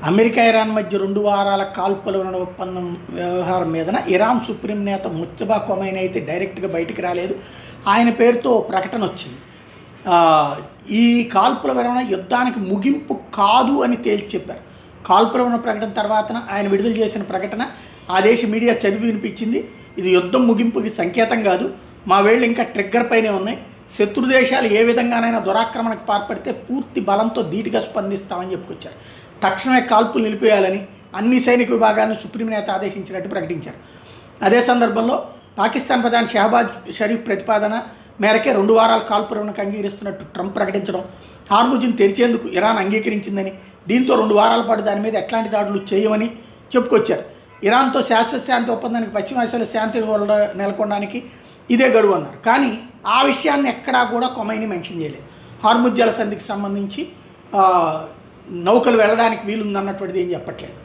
America Iran మధ్య 2 వారాల కాల్పుల ఒప్పందం వ్యవహారం మీదన ఇరాన్ సుప్రీం నేత ముజ్తబా ఖొమైనీ అయితే డైరెక్ట్గా బయటికి రాలేదు. ఆయన పేరుతో ప్రకటన వచ్చింది. ఈ కాల్పుల విరమణ యుద్ధానికి ముగింపు కాదు అని తేల్చి చెప్పారు. కాల్పుల విరమణ ప్రకటన తర్వాత ఆయన విడుదల చేసిన ప్రకటన ఆ దేశ మీడియా చదివి వినిపించింది. ఇది యుద్ధం ముగింపుకి సంకేతం కాదు, మా వేళ్ళు ఇంకా ట్రిగ్గర్ పైనే ఉన్నాయి. శత్రు దేశాలు ఏ విధంగానైనా దురాక్రమణకు పాల్పడితే పూర్తి బలంతో ధీటుగా స్పందిస్తామని చెప్పుకొచ్చారు. తక్షణమే కాల్పులు నిలిపేయాలని అన్ని సైనిక విభాగాలను సుప్రీం నేత ఆదేశించినట్టు ప్రకటించారు. అదే సందర్భంలో పాకిస్తాన్ ప్రధాని షహబాజ్ షరీఫ్ ప్రతిపాదన మేరకే 2 వారాల కాల్పుల విరమణకు అంగీకరిస్తున్నట్టు ట్రంప్ ప్రకటించడం, హార్ముజ్ను తెరిచేందుకు ఇరాన్ అంగీకరించిందని, దీంతో 2 వారాల పాటు దాని మీద ఎట్లాంటి దాడులు చేయమని చెప్పుకొచ్చారు. ఇరాన్తో శాశ్వత శాంతి ఒప్పందానికి పశ్చిమాసియాలో శాంతి నెలకొనడానికి ఇదే గడువు అన్నారు. కానీ ఆ విషయాన్ని ఎక్కడా కూడా ఖొమైనీ మెన్షన్ చేయలేదు. హార్ముజ్ జలసంధికి సంబంధించి నౌకలు వెళ్ళడానికి వీలుందన్నటువంటిది ఏం చెప్పట్లేదు.